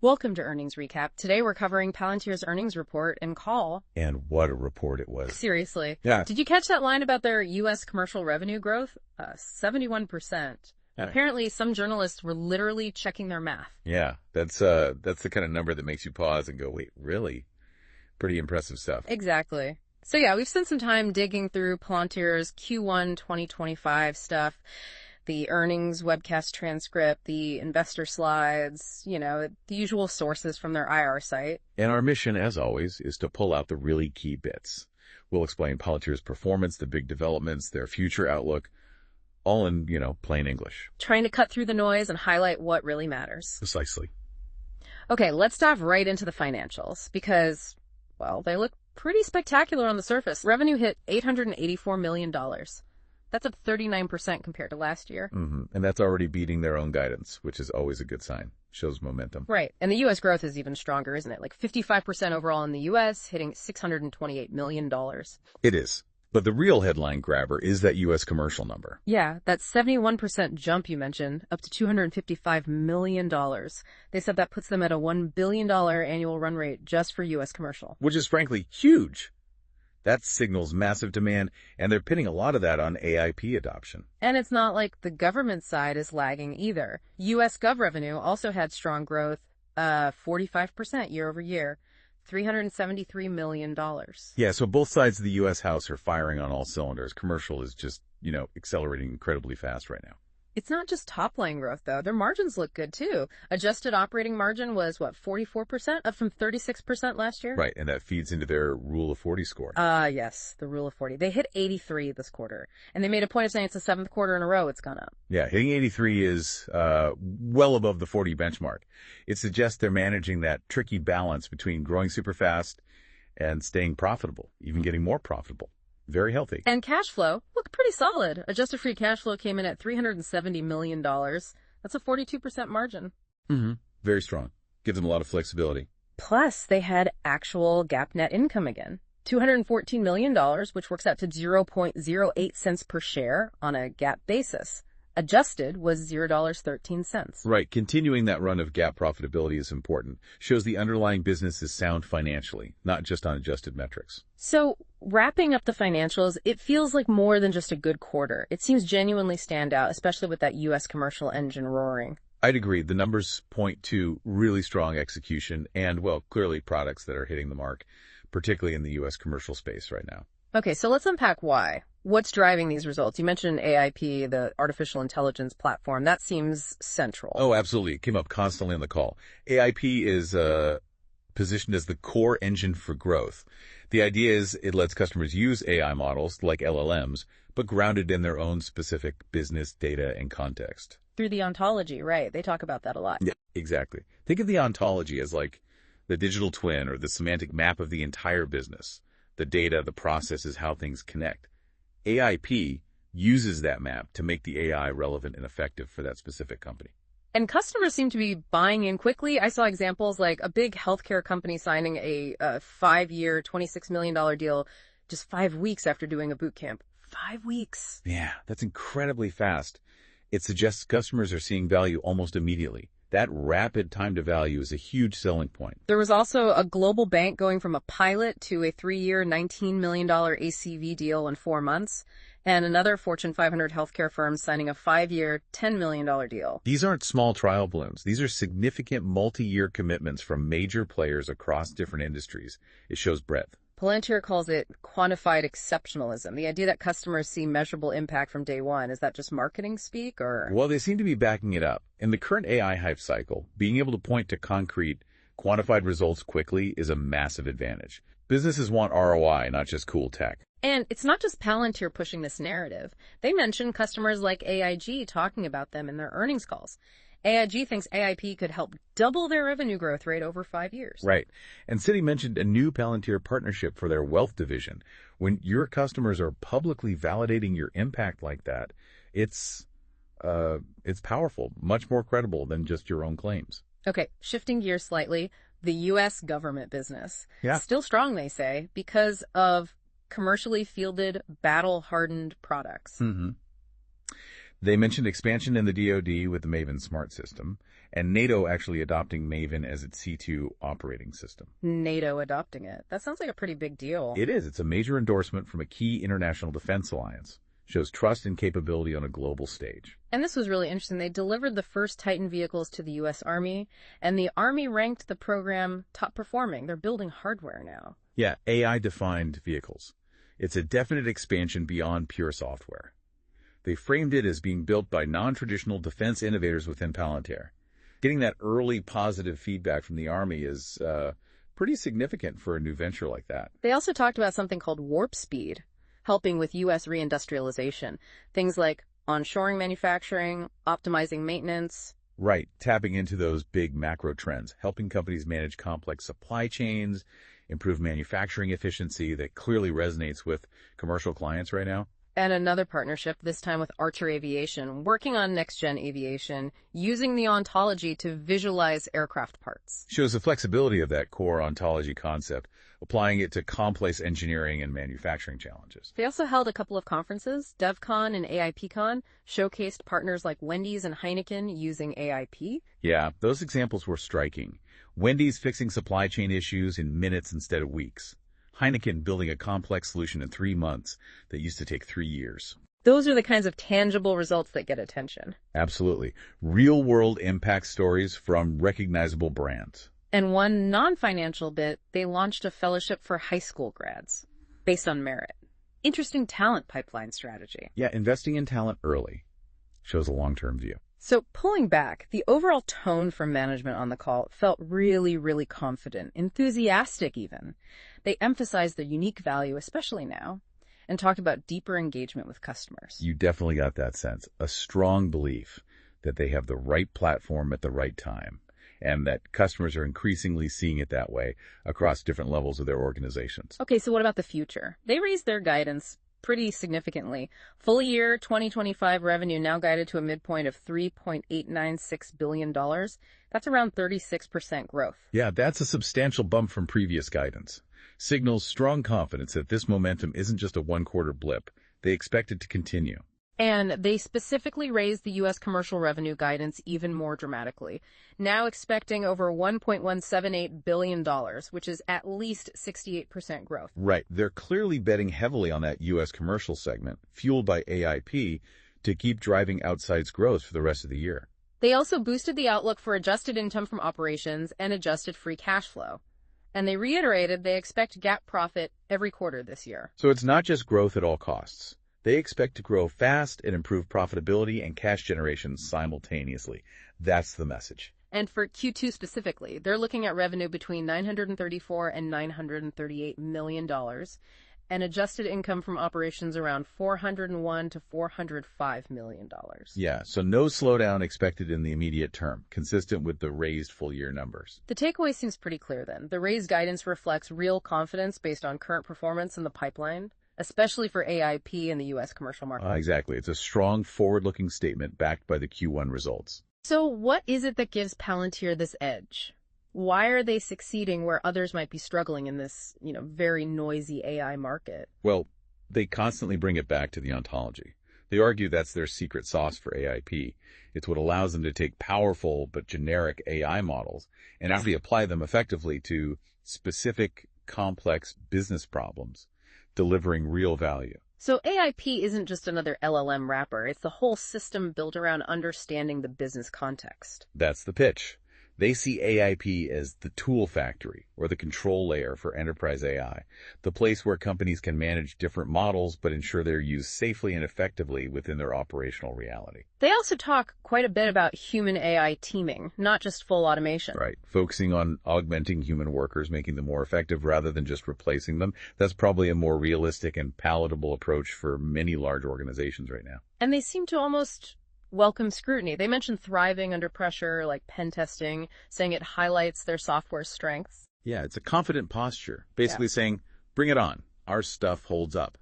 Welcome to Earnings Recap. Today we're covering Palantir's earnings report and call. And what a report it was. Seriously. Yeah. Did you catch that line about their U.S. commercial revenue growth? 71%. Apparently, some journalists were literally checking their math. Yeah, that's the kind of number that makes you pause and go, wait, really? Pretty impressive stuff. Exactly. So yeah, we've spent some time digging through Palantir's Q1 2025 stuff. The earnings webcast transcript, the investor slides, the usual sources from their IR site. And our mission, as always, is to pull out the really key bits. We'll explain Palantir's performance, the big developments, their future outlook, all in, plain English. Trying to cut through the noise and highlight what really matters. Precisely. Okay, let's dive right into the financials because, well, they look pretty spectacular on the surface. Revenue hit $884 million. That's up 39% compared to last year. Mm-hmm. And that's already beating their own guidance, which is always a good sign. Shows momentum. Right. And the U.S. growth is even stronger, isn't it? Like 55% overall in the U.S., hitting $628 million. It is. But the real headline grabber is that U.S. commercial number. Yeah, that 71% jump you mentioned, up to $255 million. They said that puts them at a $1 billion annual run rate just for U.S. commercial. Which is frankly huge. That signals massive demand, and they're pinning a lot of that on AIP adoption. And it's not like the government side is lagging either. U.S. gov revenue also had strong growth, 45% year over year, $373 million. Yeah, so both sides of the U.S. House are firing on all cylinders. Commercial is just, accelerating incredibly fast right now. It's not just top-line growth, though. Their margins look good, too. Adjusted operating margin was, 44%, up from 36% last year? Right, and that feeds into their Rule of 40 score. Yes, the Rule of 40. They hit 83 this quarter, and they made a point of saying it's the seventh quarter in a row it's gone up. Yeah, hitting 83 is well above the 40 benchmark. It suggests they're managing that tricky balance between growing super fast and staying profitable, even getting more profitable. Very healthy. And cash flow looked pretty solid. Adjusted free cash flow came in at $370 million. That's a 42% margin. Mm-hmm. Very strong. Gives them a lot of flexibility. Plus, they had actual GAAP net income again. $214 million, which works out to 0.08 cents per share on a GAAP basis. Adjusted was $0.13. Right. Continuing that run of GAAP profitability is important. Shows the underlying business is sound financially, not just on adjusted metrics. So, wrapping up the financials, it feels like more than just a good quarter. It seems genuinely stand out, especially with that U.S. commercial engine roaring. I'd agree. The numbers point to really strong execution and, well, clearly products that are hitting the mark, particularly in the U.S. commercial space right now. Okay, so let's unpack why. What's driving these results? You mentioned AIP, the artificial intelligence platform. That seems central. Oh, absolutely. It came up constantly on the call. AIP is positioned as the core engine for growth. The idea is it lets customers use AI models like LLMs, but grounded in their own specific business data and context. Through the ontology, right. They talk about that a lot. Yeah, exactly. Think of the ontology as like the digital twin or the semantic map of the entire business. The data, the processes, how things connect. AIP uses that map to make the AI relevant and effective for that specific company. And customers seem to be buying in quickly. I saw examples like a big healthcare company signing a 5-year, $26 million deal just 5 weeks after doing a boot camp. 5 weeks. Yeah, that's incredibly fast. It suggests customers are seeing value almost immediately. That rapid time to value is a huge selling point. There was also a global bank going from a pilot to a 3-year, $19 million ACV deal in 4 months, and another Fortune 500 healthcare firm signing a 5-year, $10 million deal. These aren't small trial balloons. These are significant multi-year commitments from major players across different industries. It shows breadth. Palantir calls it quantified exceptionalism, the idea that customers see measurable impact from day one. Is that just marketing speak, or? Well, they seem to be backing it up. In the current AI hype cycle, being able to point to concrete, quantified results quickly is a massive advantage. Businesses want ROI, not just cool tech. And it's not just Palantir pushing this narrative. They mention customers like AIG talking about them in their earnings calls. AIG thinks AIP could help double their revenue growth rate over 5 years. Right. And Citi mentioned a new Palantir partnership for their wealth division. When your customers are publicly validating your impact like that, it's powerful, much more credible than just your own claims. Okay, shifting gears slightly, the U.S. government business. Yeah. Still strong, they say, because of commercially fielded, battle-hardened products. Mm-hmm. They mentioned expansion in the DoD with the Maven Smart System, and NATO actually adopting Maven as its C2 operating system. NATO adopting it. That sounds like a pretty big deal. It is. It's a major endorsement from a key international defense alliance. Shows trust and capability on a global stage. And this was really interesting. They delivered the first Titan vehicles to the U.S. Army, and the Army ranked the program top performing. They're building hardware now. Yeah, AI-defined vehicles. It's a definite expansion beyond pure software. They framed it as being built by non-traditional defense innovators within Palantir. Getting that early positive feedback from the Army is pretty significant for a new venture like that. They also talked about something called warp speed, helping with U.S. reindustrialization. Things like onshoring manufacturing, optimizing maintenance. Right, tapping into those big macro trends, helping companies manage complex supply chains, improve manufacturing efficiency that clearly resonates with commercial clients right now. And another partnership, this time with Archer Aviation, working on next-gen aviation, using the ontology to visualize aircraft parts. Shows the flexibility of that core ontology concept, applying it to complex engineering and manufacturing challenges. They also held a couple of conferences. DevCon and AIPCon showcased partners like Wendy's and Heineken using AIP. Yeah, those examples were striking. Wendy's fixing supply chain issues in minutes instead of weeks. Heineken building a complex solution in 3 months that used to take 3 years. Those are the kinds of tangible results that get attention. Absolutely. Real-world impact stories from recognizable brands. And one non-financial bit, they launched a fellowship for high school grads based on merit. Interesting talent pipeline strategy. Yeah, investing in talent early shows a long-term view. So pulling back, the overall tone from management on the call felt really, really confident, enthusiastic even. They emphasized their unique value, especially now, and talked about deeper engagement with customers. You definitely got that sense. A strong belief that they have the right platform at the right time, and that customers are increasingly seeing it that way across different levels of their organizations. Okay, so what about the future? They raised their guidance pretty significantly. Full year 2025 revenue now guided to a midpoint of $3.896 billion. That's around 36% growth. Yeah, that's a substantial bump from previous guidance. Signals strong confidence that this momentum isn't just a one-quarter blip. They expect it to continue. And they specifically raised the U.S. commercial revenue guidance even more dramatically, now expecting over $1.178 billion, which is at least 68% growth. Right. They're clearly betting heavily on that U.S. commercial segment, fueled by AIP, to keep driving outsized growth for the rest of the year. They also boosted the outlook for adjusted income from operations and adjusted free cash flow. And they reiterated they expect GAAP profit every quarter this year. So it's not just growth at all costs. They expect to grow fast and improve profitability and cash generation simultaneously. That's the message. And for Q2 specifically, they're looking at revenue between $934 and $938 million, and adjusted income from operations around $401 to $405 million. Yeah, so no slowdown expected in the immediate term, consistent with the raised full-year numbers. The takeaway seems pretty clear then. The raised guidance reflects real confidence based on current performance in the pipeline, especially for AIP in the U.S. commercial market. Exactly. It's a strong, forward-looking statement backed by the Q1 results. So what is it that gives Palantir this edge? Why are they succeeding where others might be struggling in this, very noisy AI market? Well, they constantly bring it back to the ontology. They argue that's their secret sauce for AIP. It's what allows them to take powerful but generic AI models and actually apply them effectively to specific, complex business problems, delivering real value. So AIP isn't just another LLM wrapper. It's the whole system built around understanding the business context. That's the pitch. They see AIP as the tool factory or the control layer for enterprise AI, the place where companies can manage different models but ensure they're used safely and effectively within their operational reality. They also talk quite a bit about human AI teaming, not just full automation. Right. Focusing on augmenting human workers, making them more effective rather than just replacing them. That's probably a more realistic and palatable approach for many large organizations right now. And they seem to almost welcome scrutiny. They mentioned thriving under pressure, like pen testing, saying it highlights their software's strengths. Yeah, it's a confident posture, basically saying, bring it on. Our stuff holds up.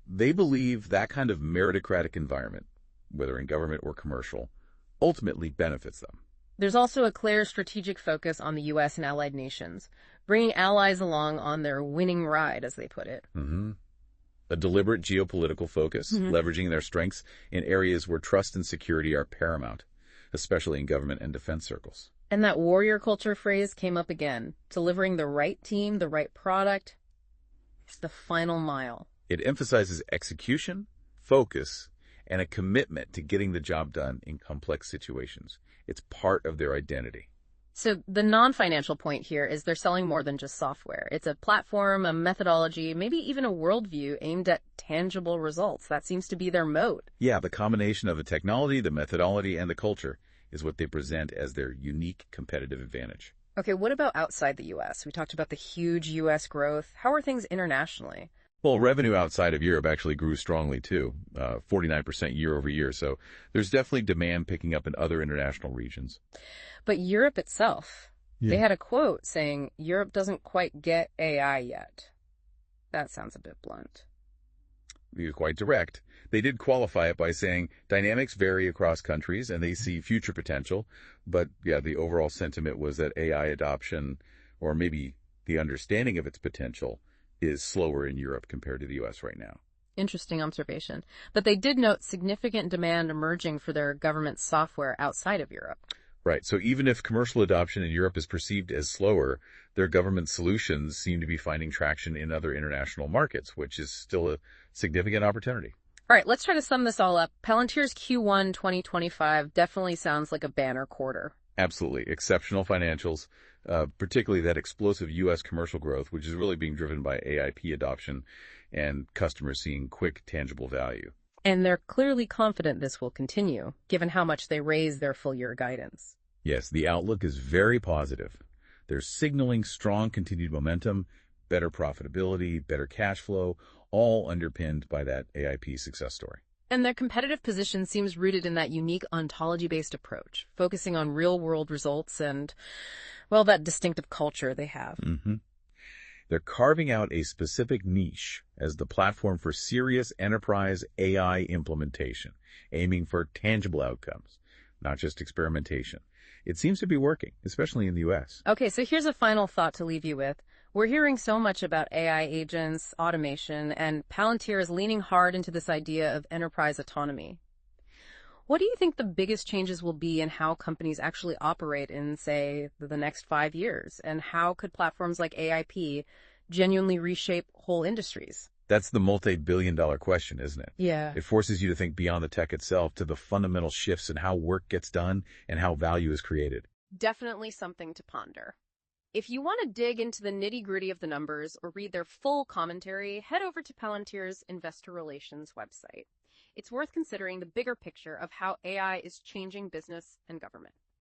They believe that kind of meritocratic environment, whether in government or commercial, ultimately benefits them. There's also a clear strategic focus on the U.S. and allied nations, bringing allies along on their winning ride, as they put it. A deliberate geopolitical focus, leveraging their strengths in areas where trust and security are paramount, especially in government and defense circles. And that warrior culture phrase came up again. Delivering the right team, the right product, is the final mile. It emphasizes execution, focus, and a commitment to getting the job done in complex situations. It's part of their identity. So the non-financial point here is they're selling more than just software. It's a platform, a methodology, maybe even a worldview aimed at tangible results. That seems to be their moat. Yeah, the combination of the technology, the methodology, and the culture is what they present as their unique competitive advantage. Okay, what about outside the U.S.? We talked about the huge U.S. growth. How are things internationally? Well, revenue outside of Europe actually grew strongly too, 49% year over year. So there's definitely demand picking up in other international regions. But Europe itself, they Yeah. had a quote saying, Europe doesn't quite get AI yet. That sounds a bit blunt. He was quite direct. They did qualify it by saying dynamics vary across countries and they see future potential. But yeah, the overall sentiment was that AI adoption, or maybe the understanding of its potential, is slower in Europe compared to the U.S. right now. Interesting observation. But they did note significant demand emerging for their government software outside of Europe. Right. So even if commercial adoption in Europe is perceived as slower, their government solutions seem to be finding traction in other international markets, which is still a significant opportunity. All right, let's try to sum this all up. Palantir's Q1 2025 definitely sounds like a banner quarter. Absolutely. Exceptional financials, particularly that explosive U.S. commercial growth, which is really being driven by AIP adoption and customers seeing quick, tangible value. And they're clearly confident this will continue, given how much they raised their full-year guidance. Yes, the outlook is very positive. They're signaling strong continued momentum, better profitability, better cash flow, all underpinned by that AIP success story. And their competitive position seems rooted in that unique ontology-based approach, focusing on real-world results and, well, that distinctive culture they have. They're carving out a specific niche as the platform for serious enterprise AI implementation, aiming for tangible outcomes, not just experimentation. It seems to be working, especially in the U.S. Okay, so here's a final thought to leave you with. We're hearing so much about AI agents, automation, and Palantir is leaning hard into this idea of enterprise autonomy. What do you think the biggest changes will be in how companies actually operate in, say, the next 5 years? And how could platforms like AIP genuinely reshape whole industries? That's the multi-billion-dollar question, isn't it? Yeah. It forces you to think beyond the tech itself to the fundamental shifts in how work gets done and how value is created. Definitely something to ponder. If you want to dig into the nitty-gritty of the numbers or read their full commentary, head over to Palantir's Investor Relations website. It's worth considering the bigger picture of how AI is changing business and government.